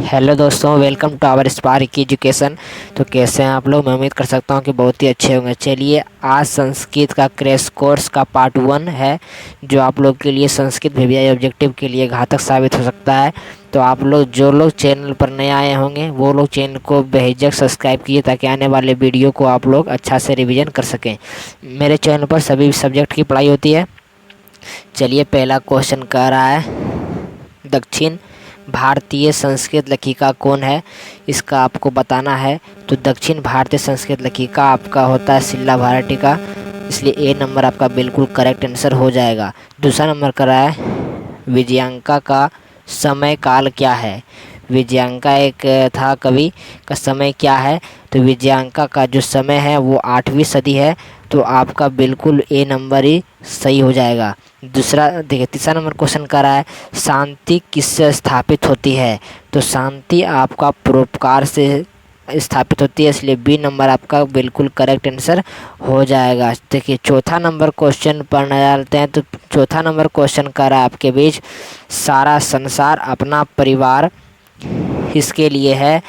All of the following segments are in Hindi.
हेलो दोस्तों, welcome to our Spark Education. तो कैसे हैं आप लोग? मैं उम्मीद कर सकता हूं कि बहुत ही अच्छे होंगे। चलिए, आज संस्कृत का क्रैश कोर्स का पार्ट 1 है, जो आप लोग के लिए संस्कृत वीवीआई ऑब्जेक्टिव के लिए घातक साबित हो सकता है। तो आप लोग जो लोग चैनल पर नए आए होंगे वो लोग चैनल को बेझिझक सब्सक्राइब कीजिए, ताकि आने वाले वीडियो को आप लोग अच्छा से रिविज़न कर सकें। मेरे चैनल पर सभी सब्जेक्ट की पढ़ाई होती है। चलिए, पहला क्वेश्चन कह रहा है, दक्षिण भारतीय संस्कृत लेखिका कौन है? इसका आपको बताना है। तो दक्षिण भारतीय संस्कृत लेखिका आपका होता है शिला भारती का, इसलिए ए नंबर आपका बिल्कुल करेक्ट आंसर हो जाएगा। दूसरा नंबर कर रहा है, विजयांका का समय काल क्या है? विजयांका एक था कवि, का समय क्या है? तो विजयांका का जो समय है वो 8वीं सदी है, तो आपका बिल्कुल ए नंबर ही सही हो जाएगा। दूसरा देखिए, तीसरा नंबर क्वेश्चन कर रहा है, शांति किससे स्थापित होती है? तो शांति आपका परोपकार से स्थापित होती है, इसलिए बी नंबर आपका बिल्कुल करेक्ट आंसर हो जाएगा। देखिए, चौथा नंबर क्वेश्चन पर नजर डालते हैं। तो चौथा नंबर क्वेश्चन कर रहा है आपके बीच, सारा संसार अपना परिवार इसके लिए है।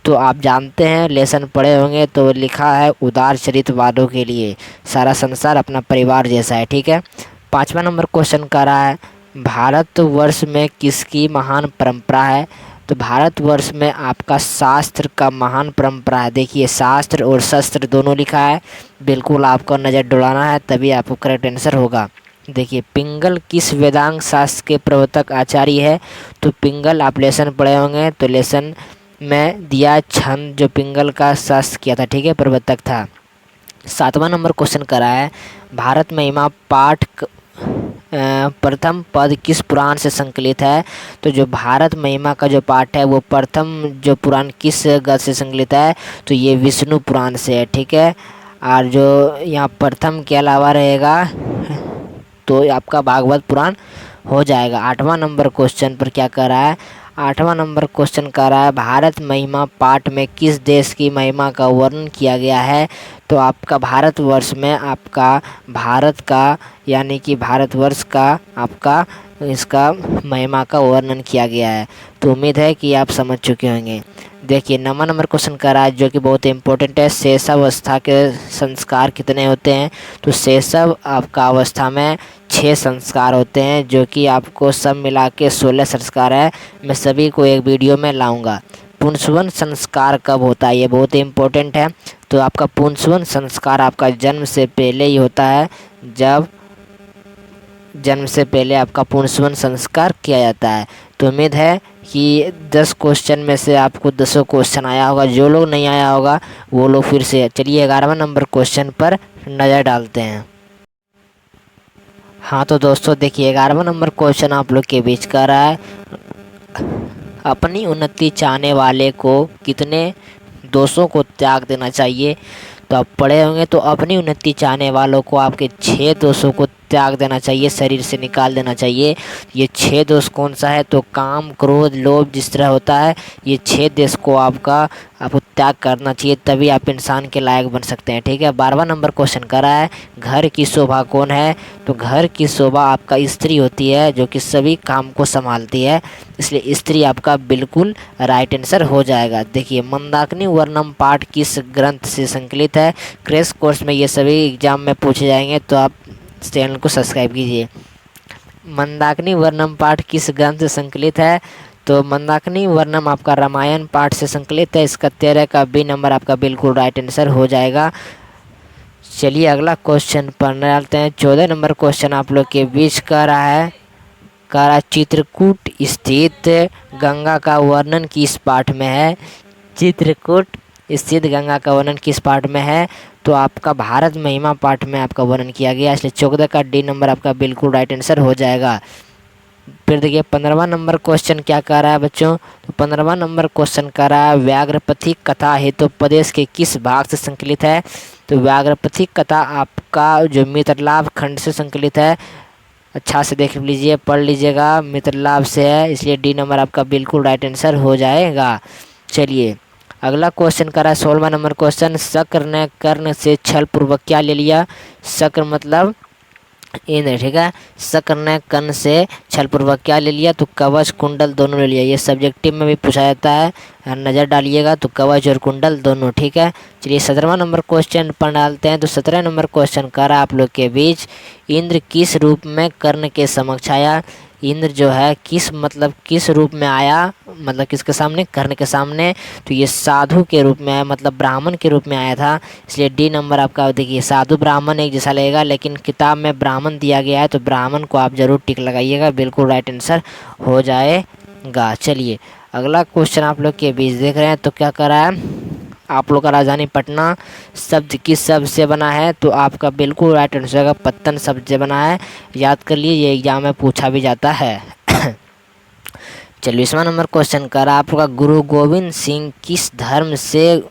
तो आप जानते हैं, लेसन पढ़े होंगे, तो लिखा है उदार चरित्रवादों के लिए, सारा संसार अपना परिवार जैसा है। ठीक है। पांचवा नंबर क्वेश्चन कर रहा है, भारतवर्ष में किसकी महान परंपरा है? तो भारतवर्ष में आपका शास्त्र का महान परंपरा है। देखिए, शास्त्र और शस्त्र दोनों लिखा है, बिल्कुल आपको नज़र दौड़ाना है, तभी आपको करेक्ट आंसर होगा। देखिए, पिंगल किस वेदांग शास्त्र के प्रवर्तक आचार्य है? तो पिंगल आप लेसन पढ़े होंगे, तो लेसन में दिया छंद जो पिंगल का शास्त्र किया था, ठीक है, प्रवर्तक था। सातवां नंबर क्वेश्चन करा है, भारत महिमा पाठ प्रथम पद किस पुराण से संकलित है? तो जो भारत महिमा का जो पाठ है वो प्रथम जो पुराण किस गद्य से संकलित है? तो ये विष्णु पुराण से है। ठीक है। और जो यहाँ प्रथम के अलावा रहेगा तो आपका भागवत पुराण हो जाएगा। आठवां नंबर क्वेश्चन पर क्या कर रहा है? आठवां नंबर क्वेश्चन कर रहा है, भारत महिमा पाठ में किस देश की महिमा का वर्णन किया गया है? तो आपका भारतवर्ष में आपका भारत का यानी कि भारतवर्ष का आपका इसका महिमा का वर्णन किया गया है। तो उम्मीद है कि आप समझ चुके होंगे। देखिए, नवा नंबर क्वेश्चन कर रहा है जो कि बहुत इंपॉर्टेंट है, शैशव अवस्था के संस्कार कितने होते हैं? तो शैशव आपका अवस्था में 6 संस्कार होते हैं, जो कि आपको सब मिला के 16 संस्कार है। मैं सभी को एक वीडियो में लाऊंगा। पुंसवन संस्कार कब होता है? ये बहुत इंपॉर्टेंट है। तो आपका पुंसवन संस्कार आपका जन्म से पहले ही होता है, जब जन्म से पहले आपका पुंसवन संस्कार किया जाता है। तो उम्मीद है कि 10 क्वेश्चन में से आपको 10 क्वेश्चन आया होगा। जो लोग नहीं आया होगा वो लोग फिर से चलिए 11वां नंबर क्वेश्चन पर नज़र डालते हैं। हाँ तो दोस्तों, देखिए 11वां नंबर क्वेश्चन आप लोग के बीच कर रहा है, अपनी उन्नति चाहने वाले को कितने दोषों को त्याग देना चाहिए? तो आप पढ़े होंगे, तो अपनी उन्नति चाहने वालों को आपके 6 दोषों को त्याग देना चाहिए, शरीर से निकाल देना चाहिए। ये 6 दोष कौन सा है? तो काम, क्रोध, लोभ जिस तरह होता है, ये 6 दोष को आपको त्याग करना चाहिए, तभी आप इंसान के लायक बन सकते हैं। ठीक है। 12वां नंबर क्वेश्चन कर रहा है, घर की शोभा कौन है? तो घर की शोभा आपका स्त्री होती है, जो कि सभी काम को संभालती है, इसलिए स्त्री आपका बिल्कुल राइट आंसर हो जाएगा। देखिए, मंदाकिनी वर्णम पाठ किस ग्रंथ से संकलित है? क्रैश कोर्स में ये सभी एग्जाम में पूछे जाएंगे, तो आप चैनल को सब्सक्राइब कीजिए। मंदाकिनी वर्णम पाठ किस ग्रंथ से संकलित है? तो मंदाकिनी वर्णम आपका रामायण पाठ से संकलित है, इसका 13 का बी नंबर आपका बिल्कुल राइट आंसर हो जाएगा। चलिए अगला क्वेश्चन पढ़ने डालते हैं। 14 नंबर क्वेश्चन आप लोग के बीच कर रहा है, चित्रकूट स्थित गंगा का वर्णन किस पाठ में है? चित्रकूट स्थित गंगा का वर्णन किस पाठ में है? तो आपका भारत महिमा पाठ में आपका वर्णन किया गया, इसलिए 14 का डी नंबर आपका बिल्कुल राइट आंसर हो जाएगा। फिर देखिए 15वां नंबर क्वेश्चन क्या कर रहा है बच्चों? तो 15वां नंबर क्वेश्चन कर रहा है, व्याघ्रपथी कथा हेतु प्रदेश के किस भाग से संकलित है? तो व्याघ्रपथी कथा आपका जो मित्रलाभ खंड से संकलित है, अच्छा से देख लीजिए, पढ़ लीजिएगा, मित्रलाभ से है, इसलिए डी नंबर आपका बिल्कुल राइट आंसर हो जाएगा। चलिए अगला क्वेश्चन करा 16वां नंबर क्वेश्चन, शक्र ने कर्ण से छल पूर्वक क्या ले लिया? शक्र मतलब इंद्र, ठीक है। शक्र ने कर्ण से छलपूर्वक क्या ले लिया, तो कवच कुंडल दोनों ले लिया। ये सब्जेक्टिव में भी पूछा जाता है, नज़र डालिएगा, तो कवच और कुंडल दोनों, ठीक है। चलिए 17वां नंबर क्वेश्चन पर डालते हैं। तो 17 नंबर क्वेश्चन कर रहा है आप लोग के बीच, इंद्र किस रूप में कर्ण के समक्ष आया। इंद्र जो है किस रूप में आया, मतलब किसके सामने, कर्ण के सामने। तो ये साधु के रूप में आया, मतलब ब्राह्मण के रूप में आया था, इसलिए डी नंबर आपका। देखिए साधु ब्राह्मण एक जैसा लगेगा, लेकिन किताब में ब्राह्मण दिया गया है, तो ब्राह्मण को आप जरूर टिक लगाइएगा, बिल्कुल राइट आंसर हो जाएगा। चलिए अगला क्वेश्चन आप लोग के बीच देख रहे हैं, तो क्या कर रहा है, आप लोग का राजधानी पटना शब्द किस शब्द से बना है, तो आपका बिल्कुल राइट आंसर होगा पत्तन शब्द से बना है। याद कर लिए, ये एग्जाम में पूछा भी जाता है। चलिए 20वां नंबर क्वेश्चन कर रहा है आपका, गुरु गोविंद सिंह किस धर्म से,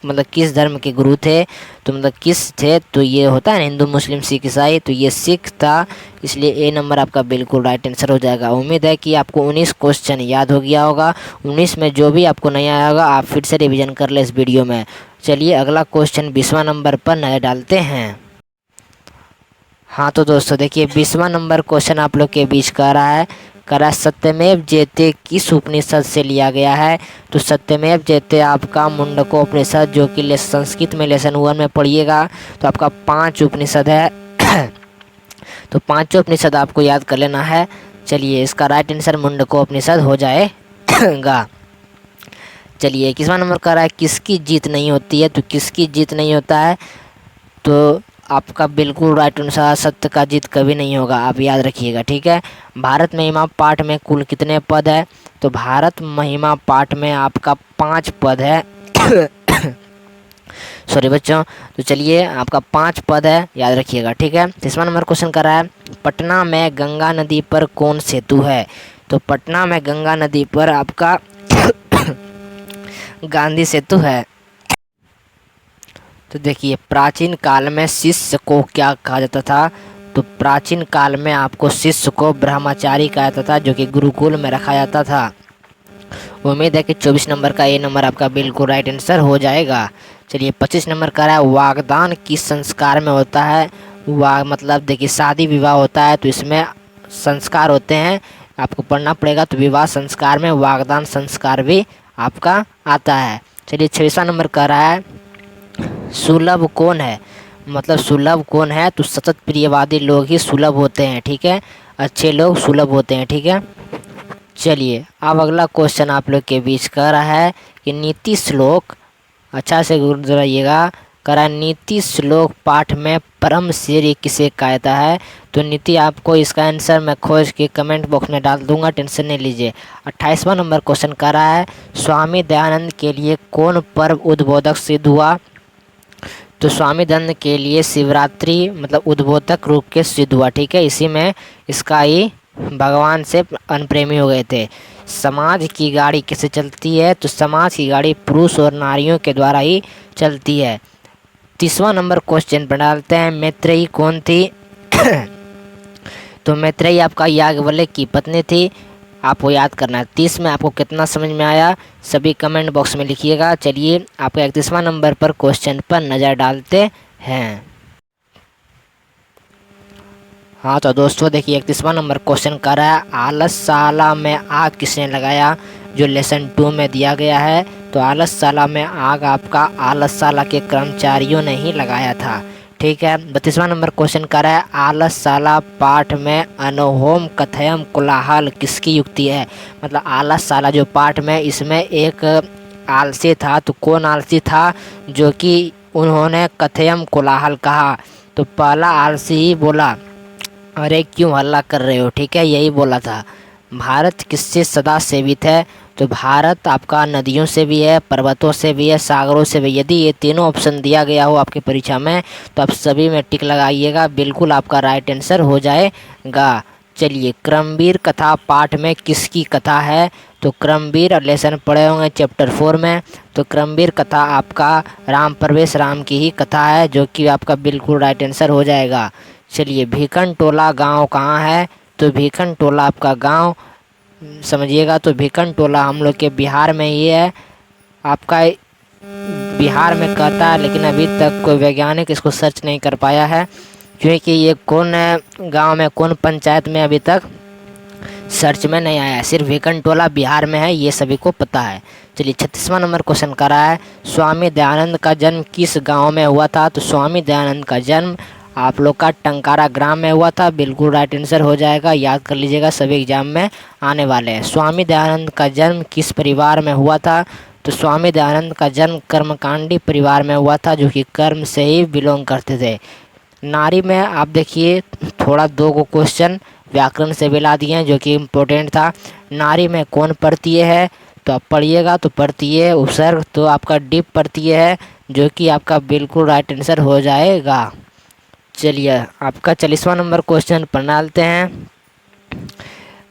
मतलब किस धर्म के गुरु थे, तो मतलब किस थे, तो ये होता है हिंदू मुस्लिम सिख ईसाई, तो ये सिख था, इसलिए ए नंबर आपका बिल्कुल राइट आंसर हो जाएगा। उम्मीद है कि आपको 19 क्वेश्चन याद हो गया होगा। 19 में जो भी आपको नहीं आया होगा आप फिर से रिवीजन कर ले इस वीडियो में। चलिए अगला क्वेश्चन 20वां नंबर पर नजर डालते हैं। हाँ तो दोस्तों देखिए 20वां नंबर क्वेश्चन आप लोग के बीच का रहा है, सत्यमेव जयते किस उपनिषद से लिया गया है। तो सत्यमेव जयते आपका मुंडको उपनिषद, जो कि संस्कृत में लेसन 1 में पढ़िएगा, तो आपका 5 उपनिषद है। तो 5 उपनिषद आपको याद कर लेना है। चलिए इसका राइट आंसर मुंडको उपनिषद हो जाएगा। चलिए 21वां नंबर का रहा है, किसकी जीत नहीं होती है, तो किसकी जीत नहीं होता है, तो आपका बिल्कुल राइट आंसर सत्य का जीत कभी नहीं होगा, आप याद रखिएगा, ठीक है। भारत महिमा पाठ में कुल कितने पद है, तो भारत महिमा पाठ में आपका 5 पद है। सॉरी बच्चों, तो चलिए आपका 5 पद है, याद रखिएगा, ठीक है। 30वां नंबर क्वेश्चन कर रहा है, पटना में गंगा नदी पर कौन सेतु है, तो पटना में गंगा नदी पर आपका गांधी सेतु है। तो देखिए प्राचीन काल में शिष्य को क्या कहा जाता था, तो प्राचीन काल में आपको शिष्य को ब्रह्मचारी कहा जाता था, जो कि गुरुकुल में रखा जाता था। उम्मीद है कि 24 नंबर का ये नंबर आपका बिल्कुल राइट आंसर हो जाएगा। चलिए 25 नंबर का रहा है, वागदान किस संस्कार में होता है। मतलब देखिए शादी विवाह होता है, तो इसमें संस्कार होते हैं, आपको पढ़ना पड़ेगा। तो विवाह संस्कार में वागदान संस्कार भी आपका आता है। चलिए 26वां नंबर का रहा है, सुलभ कौन है, मतलब सुलभ कौन है, तो सतत प्रियवादी लोग ही सुलभ होते हैं, ठीक है, अच्छे लोग सुलभ होते हैं, ठीक है। चलिए अब अगला क्वेश्चन आप लोग के बीच कर रहा है कि नीति श्लोक, अच्छा से गुजराइएगा, करा नीति श्लोक पाठ में परम श्रेय किसे कहता है। तो नीति आपको इसका आंसर मैं खोज के कमेंट बॉक्स में डाल दूंगा, टेंशन नहीं लीजिए। 28वां नंबर क्वेश्चन कर रहा है, स्वामी दयानंद के लिए कौन पर्व उद्बोधक सिद्ध हुआ। तो स्वामी दयानंद के लिए शिवरात्रि मतलब उद्बोधक रूप के सिद्ध हुआ, ठीक है। इसी में इसका ही भगवान से अनप्रेमी हो गए थे। समाज की गाड़ी कैसे चलती है, तो समाज की गाड़ी पुरुष और नारियों के द्वारा ही चलती है। 30वां नंबर क्वेश्चन पर डालते हैं, मैत्रेयी कौन थी। तो मैत्रेयी आपका याज्ञवल्क्य की पत्नी थी, आपको याद करना है। 30 में आपको कितना समझ में आया सभी कमेंट बॉक्स में लिखिएगा। चलिए आपका 31वां नंबर पर क्वेश्चन पर नज़र डालते हैं। हाँ तो दोस्तों देखिए 31वां नंबर क्वेश्चन कर रहा है, आलसशाला में आग किसने लगाया, जो लेसन 2 में दिया गया है। तो आलसशाला में आग आपका आलसशाला के कर्मचारियों ने ही लगाया था, ठीक है। 32वां नंबर क्वेश्चन कर रहा है, आलसशाला पाठ में अनहोम कथयम कोलाहल किसकी युक्ति है। मतलब आलसशाला जो पाठ में, इसमें एक आलसी था, तो कौन आलसी था जो कि उन्होंने कथयम कोलाहल कहा। तो पहला आलसी ही बोला, अरे क्यों हल्ला कर रहे हो, ठीक है, यही बोला था। भारत किससे सदा सेवित है, तो भारत आपका नदियों से भी है, पर्वतों से भी है, सागरों से भी। यदि ये तीनों ऑप्शन दिया गया हो आपकी परीक्षा में, तो आप सभी में टिक लगाइएगा, बिल्कुल आपका राइट आंसर हो जाएगा। चलिए क्रमवीर कथा पाठ में किसकी कथा है, तो क्रमवीर लेसन पढ़े होंगे चैप्टर 4 में। तो क्रमवीर कथा आपका राम प्रवेश राम की ही कथा है, जो कि आपका बिल्कुल राइट आंसर हो जाएगा। चलिए भीखन टोला गांव कहाँ है, तो भीखन टोला आपका गांव समझिएगा, तो भीखन टोला हम लोग के बिहार में ही है, आपका बिहार में कहता है, लेकिन अभी तक कोई वैज्ञानिक इसको सर्च नहीं कर पाया है, क्योंकि ये कौन गांव में, कौन पंचायत में अभी तक सर्च में नहीं आया है, सिर्फ वेकनटोला बिहार में है, ये सभी को पता है। चलिए 36वां नंबर क्वेश्चन कर रहा है, स्वामी दयानंद का जन्म किस गांव में हुआ था? तो स्वामी दयानंद का जन्म आप लोग का टंकारा ग्राम में हुआ था। बिल्कुल राइट आंसर हो जाएगा, याद कर लीजिएगा, सभी एग्जाम में आने वाले हैं। स्वामी दयानंद का जन्म किस परिवार में हुआ था? तो स्वामी दयानंद का जन्म कर्मकांडी परिवार में हुआ था, जो कि कर्म से ही बिलोंग करते थे। नारी में आप देखिए थोड़ा 2 को क्वेश्चन व्याकरण से मिला दिए हैं, जो कि इम्पोर्टेंट था। नारी में कौन प्रत्यय है? तो आप पढ़िएगा, तो प्रत्यय उपसर्ग तो आपका डिप प्रत्यय है, जो कि आपका बिल्कुल राइट आंसर हो जाएगा। चलिए आपका 40वां नंबर क्वेश्चन पढ़ना लेते हैं।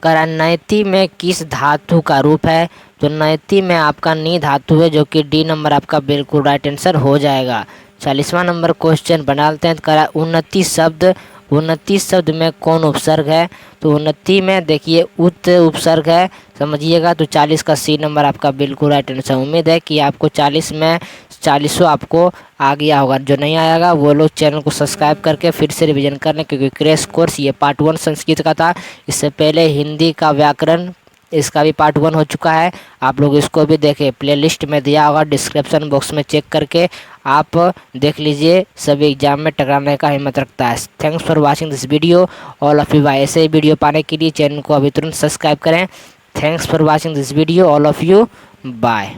करा नैति में किस धातु का रूप है? तो नैति में आपका नी धातु है, जो कि डी नंबर आपका बिल्कुल राइट आंसर हो जाएगा। 40वां नंबर क्वेश्चन बना लेते हैं। करा उन्नति शब्द में कौन उपसर्ग है? तो उन्नति में देखिए उत उपसर्ग है, समझिएगा। तो 40 का सी नंबर आपका बिल्कुल राइट आंसर। उम्मीद है कि आपको 40 में 40 आपको आ गया होगा। जो नहीं आएगा वो लोग चैनल को सब्सक्राइब करके फिर से रिवीजन कर लें, क्योंकि क्रैश कोर्स ये पार्ट 1 संस्कृत का था। इससे पहले हिंदी का व्याकरण, इसका भी पार्ट 1 हो चुका है। आप लोग इसको भी देखें, प्लेलिस्ट में दिया होगा, डिस्क्रिप्शन बॉक्स में चेक करके आप देख लीजिए। सभी एग्जाम में टकराने का हिम्मत रखता है। Thanks for watching this video all of you. ऐसे ही वीडियो पाने के लिए चैनल को अभी तुरंत सब्सक्राइब करें। Thanks for watching this video all of you. Bye.